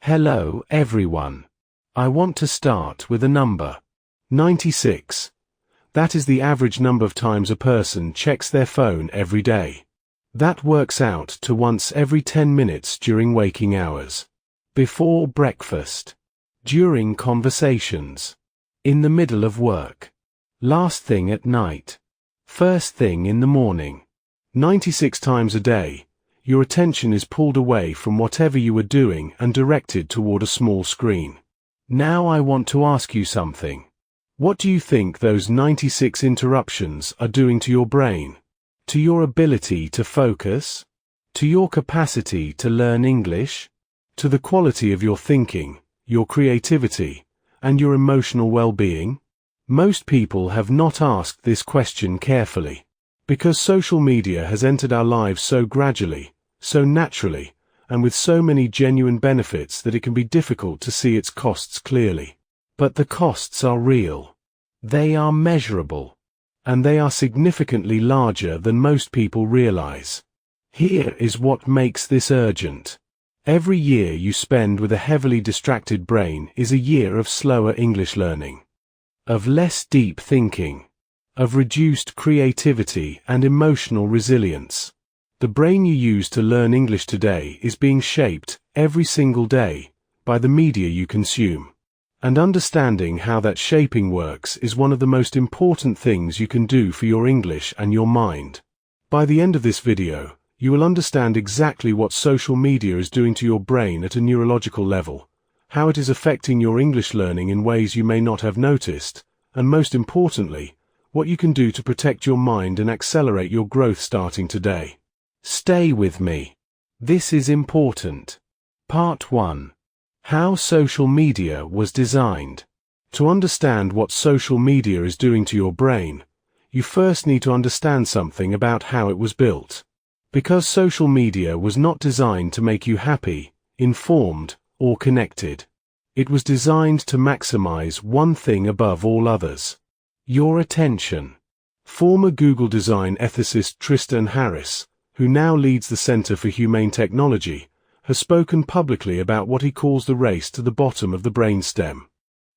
Hello, everyone. I want to start with a number. 96. That is the average number of times a person checks their phone every day. That works out to once every 10 minutes during waking hours. Before breakfast. During conversations. In the middle of work. Last thing at night. First thing in the morning. 96 times a day. Your attention is pulled away from whatever you are doing and directed toward a small screen. Now I want to ask you something. What do you think those 96 interruptions are doing to your brain? To your ability to focus? To your capacity to learn English? To the quality of your thinking, your creativity, and your emotional well-being? Most people have not asked this question carefully. Because social media has entered our lives so gradually, so naturally, and with so many genuine benefits that it can be difficult to see its costs clearly. But the costs are real. They are measurable. And they are significantly larger than most people realize. Here is what makes this urgent. Every year you spend with a heavily distracted brain is a year of slower English learning. Of less deep thinking. Of reduced creativity and emotional resilience. The brain you use to learn English today is being shaped, every single day, by the media you consume. And understanding how that shaping works is one of the most important things you can do for your English and your mind. By the end of this video, you will understand exactly what social media is doing to your brain at a neurological level, how it is affecting your English learning in ways you may not have noticed, and most importantly, what you can do to protect your mind and accelerate your growth starting today. Stay with me. This is important. Part 1. How social media was designed. To understand what social media is doing to your brain, you first need to understand something about how it was built. Because social media was not designed to make you happy, informed, or connected. It was designed to maximize one thing above all others. Your attention. Former Google design ethicist Tristan Harris, who now leads the Center for Humane Technology, has spoken publicly about what he calls the race to the bottom of the brainstem.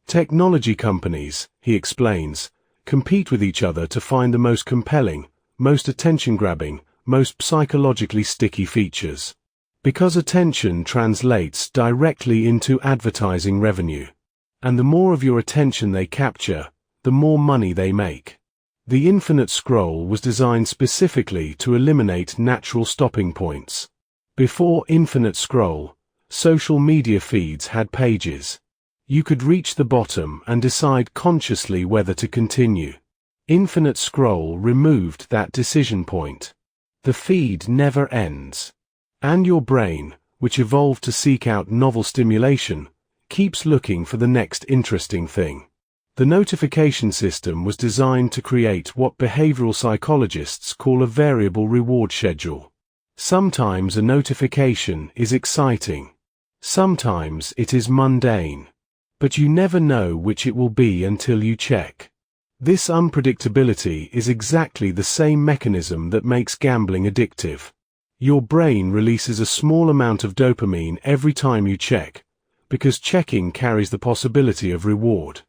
Technology companies, he explains, compete with each other to find the most compelling, most attention-grabbing, most psychologically sticky features. Because attention translates directly into advertising revenue. And the more of your attention they capture, the more money they make. The infinite scroll was designed specifically to eliminate natural stopping points. Before infinite scroll, social media feeds had pages. You could reach the bottom and decide consciously whether to continue. Infinite scroll removed that decision point. The feed never ends. And your brain, which evolved to seek out novel stimulation, keeps looking for the next interesting thing. The notification system was designed to create what behavioral psychologists call a variable reward schedule. Sometimes a notification is exciting. Sometimes it is mundane. But you never know which it will be until you check. This unpredictability is exactly the same mechanism that makes gambling addictive. Your brain releases a small amount of dopamine every time you check, because checking carries the possibility of reward.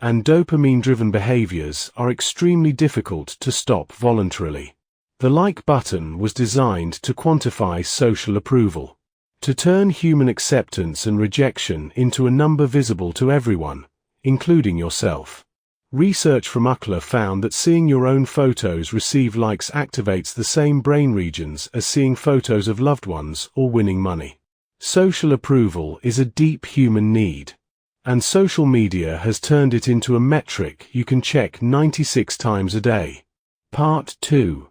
And dopamine-driven behaviors are extremely difficult to stop voluntarily. The like button was designed to quantify social approval, to turn human acceptance and rejection into a number visible to everyone, including yourself. Research from UCLA found that seeing your own photos receive likes activates the same brain regions as seeing photos of loved ones or winning money. Social approval is a deep human need. And social media has turned it into a metric you can check 96 times a day. Part 2.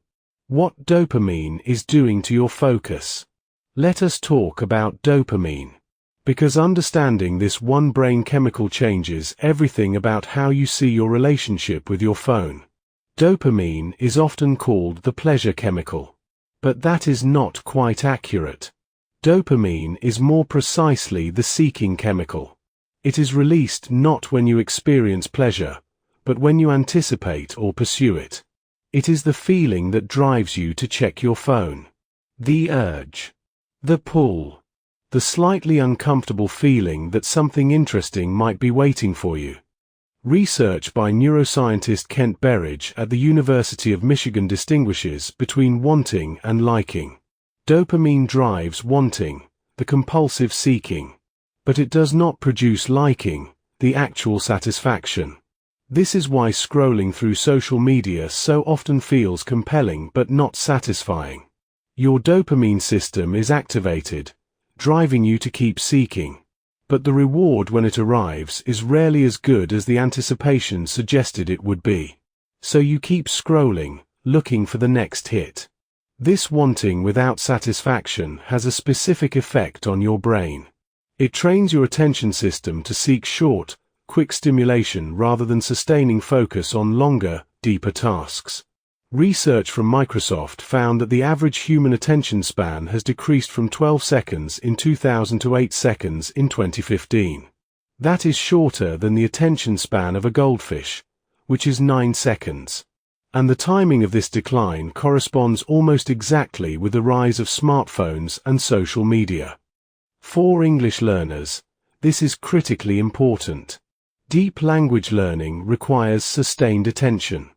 What dopamine is doing to your focus. Let us talk about dopamine. Because understanding this one brain chemical changes everything about how you see your relationship with your phone. Dopamine is often called the pleasure chemical. But that is not quite accurate. Dopamine is more precisely the seeking chemical. It is released not when you experience pleasure, but when you anticipate or pursue it. It is the feeling that drives you to check your phone. The urge. The pull. The slightly uncomfortable feeling that something interesting might be waiting for you. Research by neuroscientist Kent Berridge at the University of Michigan distinguishes between wanting and liking. Dopamine drives wanting, the compulsive seeking. But it does not produce liking, the actual satisfaction. This is why scrolling through social media so often feels compelling but not satisfying. Your dopamine system is activated, driving you to keep seeking. But the reward when it arrives is rarely as good as the anticipation suggested it would be. So you keep scrolling, looking for the next hit. This wanting without satisfaction has a specific effect on your brain. It trains your attention system to seek short, quick stimulation rather than sustaining focus on longer, deeper tasks. Research from Microsoft found that the average human attention span has decreased from 12 seconds in 2000 to 8 seconds in 2015. That is shorter than the attention span of a goldfish, which is 9 seconds. And the timing of this decline corresponds almost exactly with the rise of smartphones and social media. For English learners, this is critically important. Deep language learning requires sustained attention.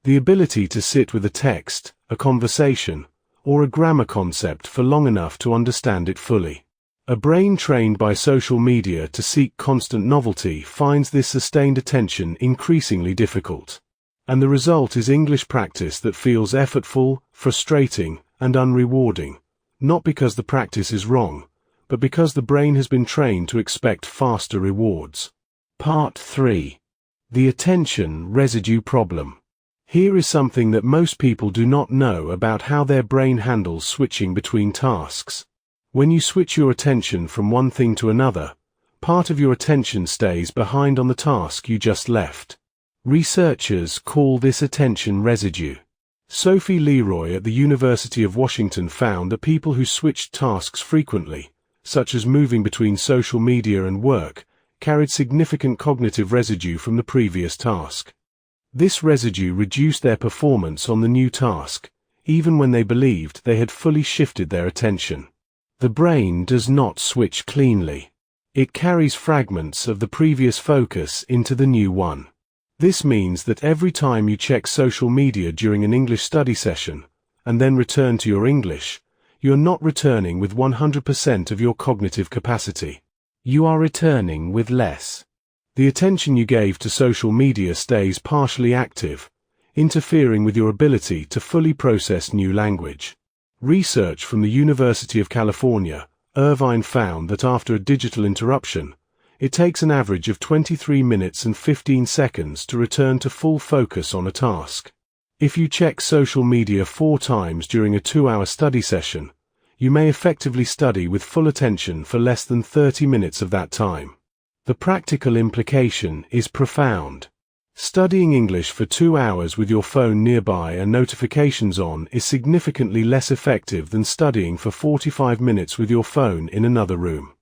The ability to sit with a text, a conversation, or a grammar concept for long enough to understand it fully. A brain trained by social media to seek constant novelty finds this sustained attention increasingly difficult. And the result is English practice that feels effortful, frustrating, and unrewarding, not because the practice is wrong, but because the brain has been trained to expect faster rewards. Part 3. The attention residue problem. Here is something that most people do not know about how their brain handles switching between tasks. When you switch your attention from one thing to another, part of your attention stays behind on the task you just left. Researchers call this attention residue. Sophie Leroy at the University of Washington found that people who switched tasks frequently, such as moving between social media and work, carried significant cognitive residue from the previous task. This residue reduced their performance on the new task, even when they believed they had fully shifted their attention. The brain does not switch cleanly. It carries fragments of the previous focus into the new one. This means that every time you check social media during an English study session, and then return to your English, you are not returning with 100% of your cognitive capacity. You are returning with less. The attention you gave to social media stays partially active, interfering with your ability to fully process new language. Research from the University of California, Irvine found that after a digital interruption, it takes an average of 23 minutes and 15 seconds to return to full focus on a task. If you check social media 4 times during a 2-hour study session, you may effectively study with full attention for less than 30 minutes of that time. The practical implication is profound. Studying English for 2 hours with your phone nearby and notifications on is significantly less effective than studying for 45 minutes with your phone in another room.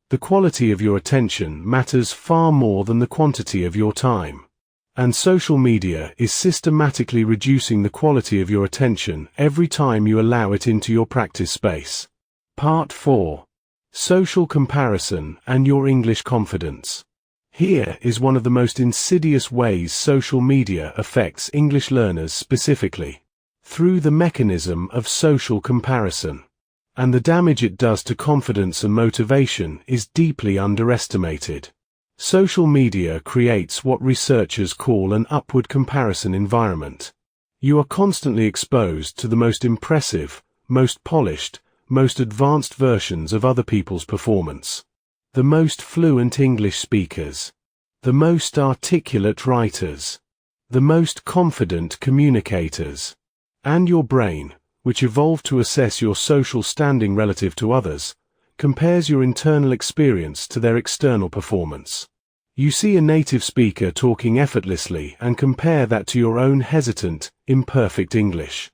The quality of your attention matters far more than the quantity of your time. And social media is systematically reducing the quality of your attention every time you allow it into your practice space. Part 4. Social comparison and your English confidence. Here is one of the most insidious ways social media affects English learners specifically, through the mechanism of social comparison. And the damage it does to confidence and motivation is deeply underestimated. Social media creates what researchers call an upward comparison environment. You are constantly exposed to the most impressive, most polished, most advanced versions of other people's performance. The most fluent English speakers. The most articulate writers. The most confident communicators. And your brain, which evolved to assess your social standing relative to others, compares your internal experience to their external performance. You see a native speaker talking effortlessly and compare that to your own hesitant, imperfect English.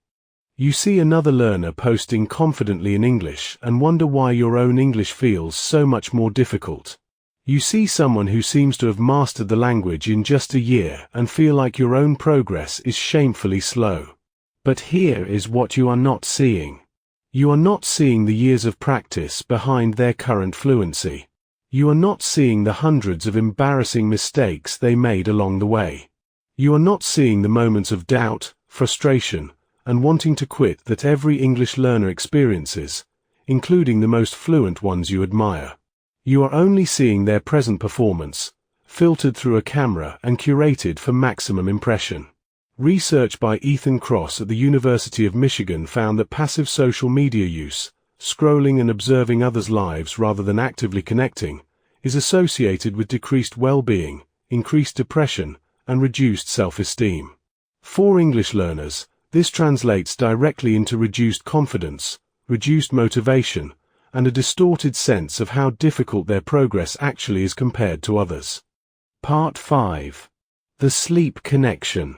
You see another learner posting confidently in English and wonder why your own English feels so much more difficult. You see someone who seems to have mastered the language in just a year and feel like your own progress is shamefully slow. But here is what you are not seeing. You are not seeing the years of practice behind their current fluency. You are not seeing the hundreds of embarrassing mistakes they made along the way. You are not seeing the moments of doubt, frustration, and wanting to quit that every English learner experiences, including the most fluent ones you admire. You are only seeing their present performance, filtered through a camera and curated for maximum impression. Research by Ethan Cross at the University of Michigan found that passive social media use, scrolling and observing others' lives rather than actively connecting, is associated with decreased well-being, increased depression, and reduced self-esteem. For English learners, this translates directly into reduced confidence, reduced motivation, and a distorted sense of how difficult their progress actually is compared to others. Part 5. The sleep connection.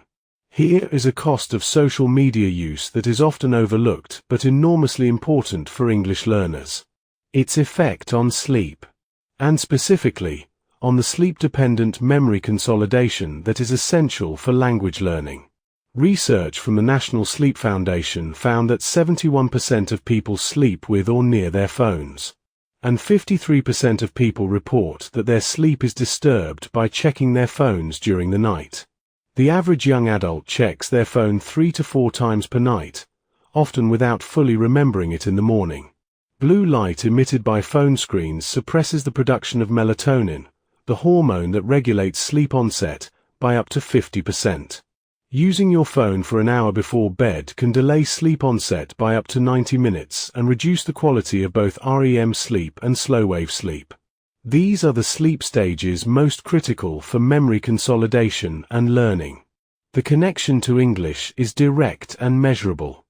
Here is a cost of social media use that is often overlooked but enormously important for English learners. Its effect on sleep, and specifically, on the sleep-dependent memory consolidation that is essential for language learning. Research from the National Sleep Foundation found that 71% of people sleep with or near their phones, and 53% of people report that their sleep is disturbed by checking their phones during the night. The average young adult checks their phone 3 to 4 times per night, often without fully remembering it in the morning. Blue light emitted by phone screens suppresses the production of melatonin, the hormone that regulates sleep onset, by up to 50%. Using your phone for an hour before bed can delay sleep onset by up to 90 minutes and reduce the quality of both REM sleep and slow-wave sleep. These are the sleep stages most critical for memory consolidation and learning. The connection to English is direct and measurable.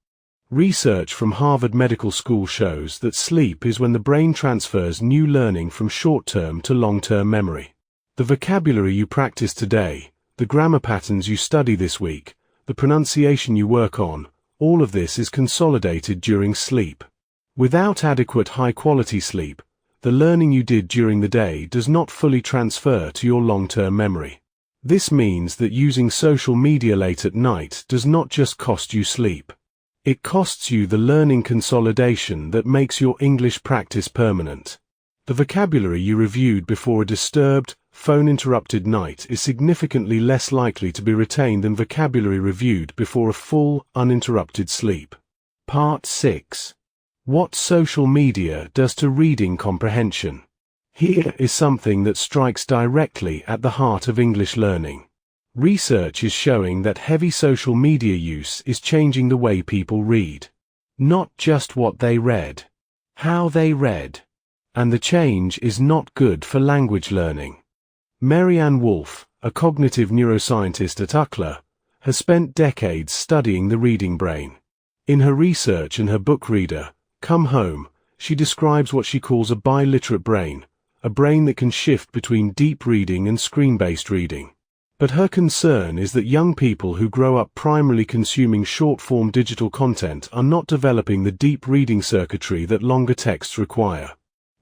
Research from Harvard Medical School shows that sleep is when the brain transfers new learning from short-term to long-term memory. The vocabulary you practice today, the grammar patterns you study this week, the pronunciation you work on, all of this is consolidated during sleep. Without adequate high-quality sleep, the learning you did during the day does not fully transfer to your long-term memory. This means that using social media late at night does not just cost you sleep. It costs you the learning consolidation that makes your English practice permanent. The vocabulary you reviewed before a disturbed, phone-interrupted night is significantly less likely to be retained than vocabulary reviewed before a full, uninterrupted sleep. Part 6. What social media does to reading comprehension. Here is something that strikes directly at the heart of English learning. Research is showing that heavy social media use is changing the way people read. Not just what they read, how they read. And the change is not good for language learning. Marianne Wolf, a cognitive neuroscientist at UCLA, has spent decades studying the reading brain. In her research and her book Reader, Come Home, she describes what she calls a biliterate brain, a brain that can shift between deep reading and screen-based reading. But her concern is that young people who grow up primarily consuming short-form digital content are not developing the deep reading circuitry that longer texts require.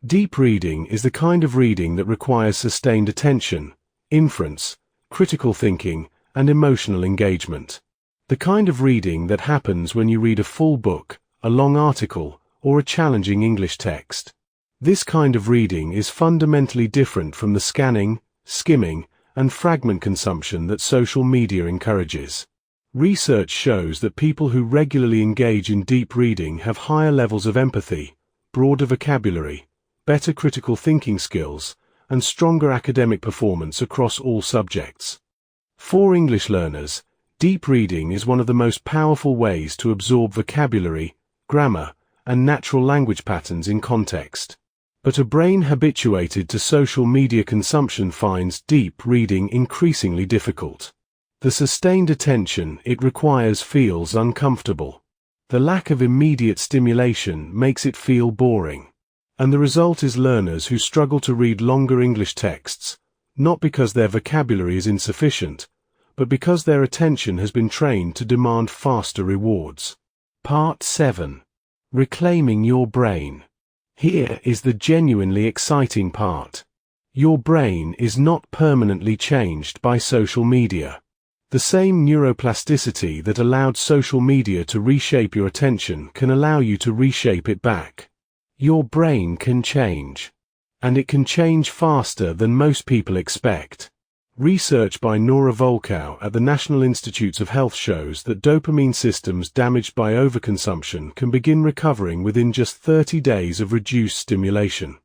Deep reading is the kind of reading that requires sustained attention, inference, critical thinking, and emotional engagement. The kind of reading that happens when you read a full book, a long article, or a challenging English text. This kind of reading is fundamentally different from the scanning, skimming, and fragment consumption that social media encourages. Research shows that people who regularly engage in deep reading have higher levels of empathy, broader vocabulary, better critical thinking skills, and stronger academic performance across all subjects. For English learners, deep reading is one of the most powerful ways to absorb vocabulary, grammar, and natural language patterns in context. But a brain habituated to social media consumption finds deep reading increasingly difficult. The sustained attention it requires feels uncomfortable. The lack of immediate stimulation makes it feel boring. And the result is learners who struggle to read longer English texts, not because their vocabulary is insufficient, but because their attention has been trained to demand faster rewards. Part 7. Reclaiming your brain. Here is the genuinely exciting part. Your brain is not permanently changed by social media. The same neuroplasticity that allowed social media to reshape your attention can allow you to reshape it back. Your brain can change. And it can change faster than most people expect. Research by Nora Volkow at the National Institutes of Health shows that dopamine systems damaged by overconsumption can begin recovering within just 30 days of reduced stimulation.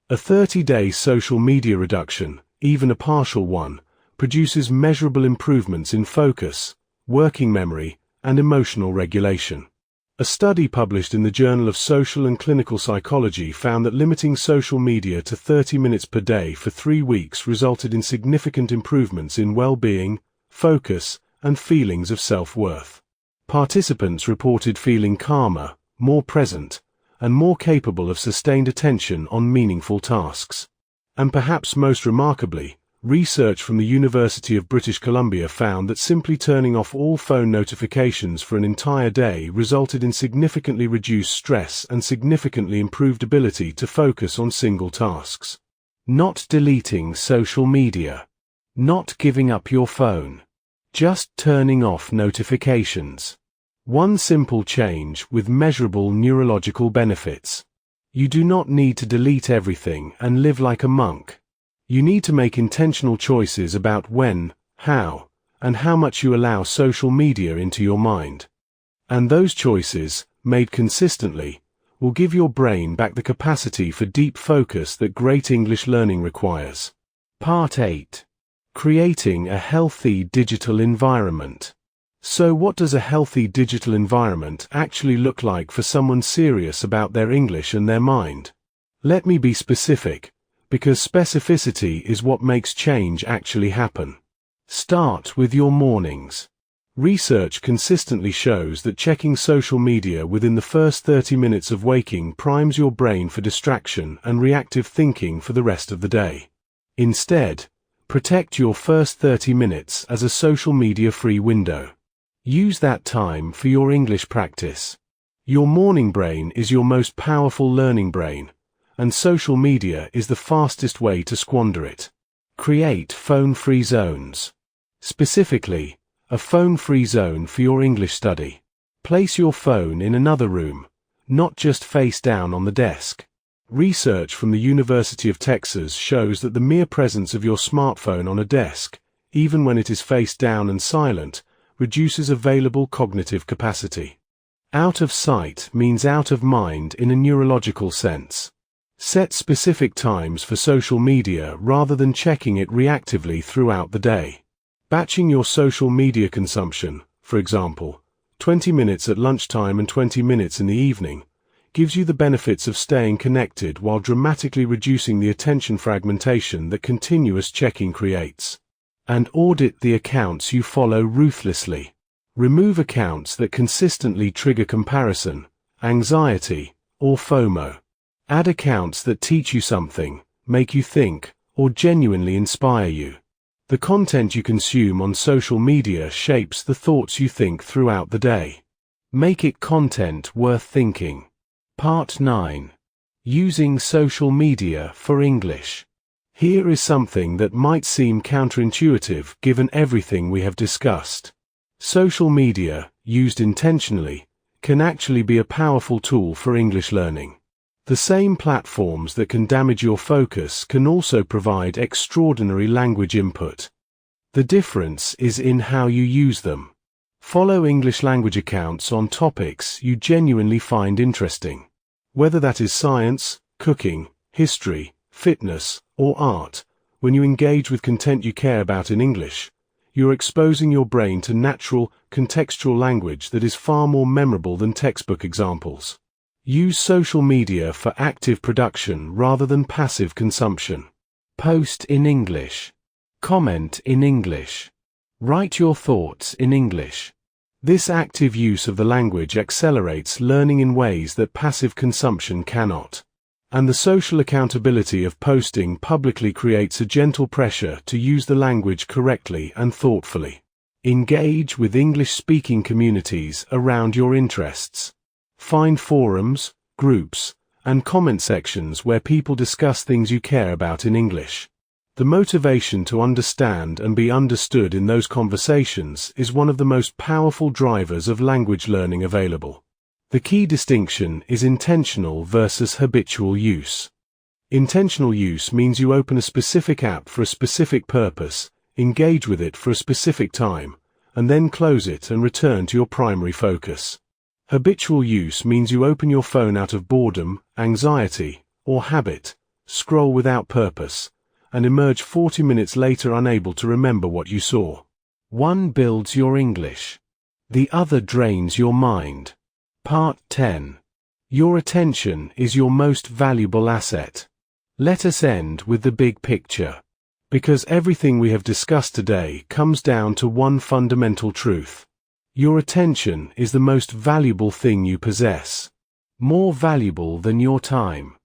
A 30-day social media reduction, even a partial one, produces measurable improvements in focus, working memory, and emotional regulation. A study published in the Journal of Social and Clinical Psychology found that limiting social media to 30 minutes per day for 3 weeks resulted in significant improvements in well-being, focus, and feelings of self-worth. Participants reported feeling calmer, more present, and more capable of sustained attention on meaningful tasks. And perhaps most remarkably, research from the University of British Columbia found that simply turning off all phone notifications for an entire day resulted in significantly reduced stress and significantly improved ability to focus on single tasks. Not deleting social media. Not giving up your phone. Just turning off notifications. One simple change with measurable neurological benefits. You do not need to delete everything and live like a monk. You need to make intentional choices about when, how, and how much you allow social media into your mind. And those choices, made consistently, will give your brain back the capacity for deep focus that great English learning requires. Part 8. Creating a healthy digital environment. So what does a healthy digital environment actually look like for someone serious about their English and their mind? Let me be specific, because specificity is what makes change actually happen. Start with your mornings. Research consistently shows that checking social media within the first 30 minutes of waking primes your brain for distraction and reactive thinking for the rest of the day. Instead, protect your first 30 minutes as a social media-free window. Use that time for your English practice. Your morning brain is your most powerful learning brain, and social media is the fastest way to squander it. Create phone-free zones. Specifically, a phone-free zone for your English study. Place your phone in another room, not just face down on the desk. Research from the University of Texas shows that the mere presence of your smartphone on a desk, even when it is face down and silent, reduces available cognitive capacity. Out of sight means out of mind in a neurological sense. Set specific times for social media rather than checking it reactively throughout the day. Batching your social media consumption, for example, 20 minutes at lunchtime and 20 minutes in the evening, gives you the benefits of staying connected while dramatically reducing the attention fragmentation that continuous checking creates. And audit the accounts you follow ruthlessly. Remove accounts that consistently trigger comparison, anxiety, or FOMO. Add accounts that teach you something, make you think, or genuinely inspire you. The content you consume on social media shapes the thoughts you think throughout the day. Make it content worth thinking. Part 9. Using social media for English. Here is something that might seem counterintuitive given everything we have discussed. Social media, used intentionally, can actually be a powerful tool for English learning. The same platforms that can damage your focus can also provide extraordinary language input. The difference is in how you use them. Follow English language accounts on topics you genuinely find interesting. Whether that is science, cooking, history, fitness, or art, when you engage with content you care about in English, you're exposing your brain to natural, contextual language that is far more memorable than textbook examples. Use social media for active production rather than passive consumption. Post in English. Comment in English. Write your thoughts in English. This active use of the language accelerates learning in ways that passive consumption cannot. And the social accountability of posting publicly creates a gentle pressure to use the language correctly and thoughtfully. Engage with English-speaking communities around your interests. Find forums, groups, and comment sections where people discuss things you care about in English. The motivation to understand and be understood in those conversations is one of the most powerful drivers of language learning available. The key distinction is intentional versus habitual use. Intentional use means you open a specific app for a specific purpose, engage with it for a specific time, and then close it and return to your primary focus. Habitual use means you open your phone out of boredom, anxiety, or habit, scroll without purpose, and emerge 40 minutes later unable to remember what you saw. One builds your English. The other drains your mind. Part 10. Your attention is your most valuable asset. Let us end with the big picture. Because everything we have discussed today comes down to one fundamental truth. Your attention is the most valuable thing you possess. More valuable than your time.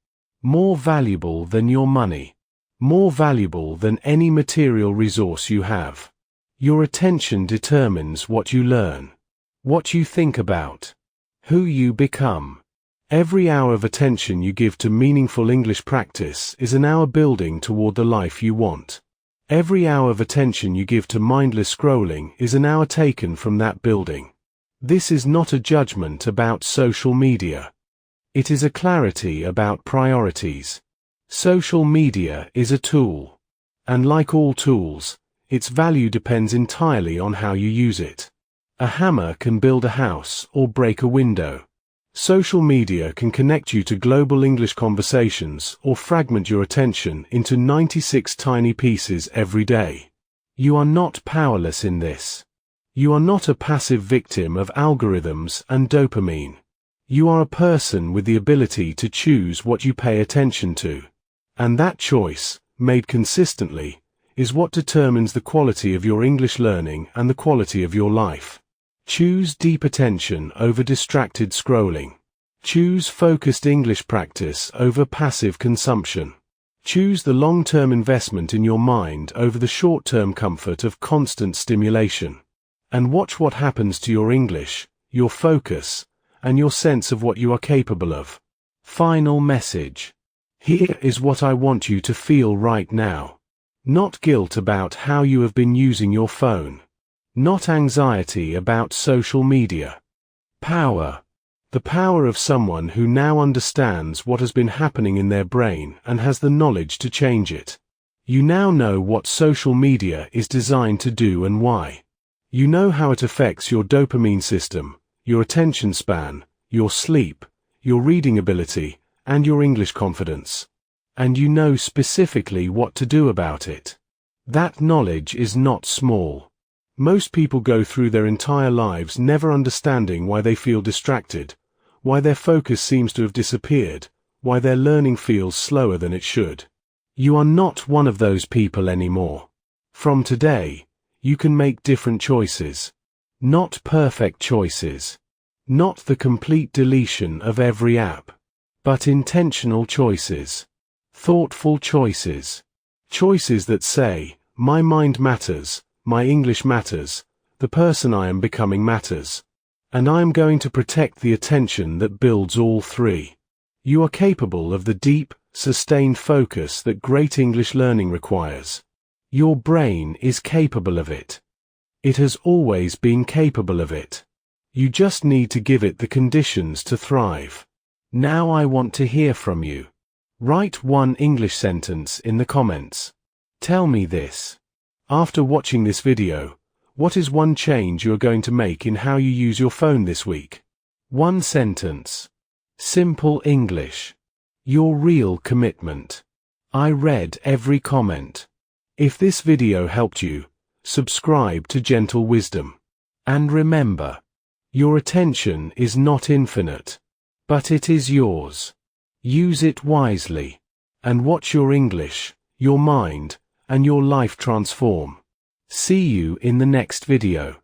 More valuable than your money. More valuable than any material resource you have. Your attention determines what you learn, what you think about, who you become. Every hour of attention you give to meaningful English practice is an hour building toward the life you want. Every hour of attention you give to mindless scrolling is an hour taken from that building. This is not a judgment about social media. It is a clarity about priorities. Social media is a tool. And like all tools, its value depends entirely on how you use it. A hammer can build a house or break a window. Social media can connect you to global English conversations or fragment your attention into 96 tiny pieces every day. You are not powerless in this. You are not a passive victim of algorithms and dopamine. You are a person with the ability to choose what you pay attention to. And that choice, made consistently, is what determines the quality of your English learning and the quality of your life. Choose deep attention over distracted scrolling. Choose focused English practice over passive consumption. Choose the long-term investment in your mind over the short-term comfort of constant stimulation. And watch what happens to your English, your focus, and your sense of what you are capable of. Final message. Here is what I want you to feel right now. Not guilt about how you have been using your phone. Not anxiety about social media. Power. The power of someone who now understands what has been happening in their brain and has the knowledge to change it. You now know what social media is designed to do and why. You know how it affects your dopamine system, your attention span, your sleep, your reading ability, and your English confidence. And you know specifically what to do about it. That knowledge is not small. Most people go through their entire lives never understanding why they feel distracted, why their focus seems to have disappeared, why their learning feels slower than it should. You are not one of those people anymore. From today, you can make different choices. Not perfect choices. Not the complete deletion of every app. But intentional choices. Thoughtful choices. Choices that say, my mind matters. My English matters, the person I am becoming matters. And I am going to protect the attention that builds all three. You are capable of the deep, sustained focus that great English learning requires. Your brain is capable of it. It has always been capable of it. You just need to give it the conditions to thrive. Now I want to hear from you. Write one English sentence in the comments. Tell me this. After watching this video, what is one change you are going to make in how you use your phone this week? One sentence. Simple English. Your real commitment. I read every comment. If this video helped you, subscribe to Gentle Wisdom. And remember, your attention is not infinite, but it is yours. Use it wisely, and watch your English, your mind, and your life transform. See you in the next video.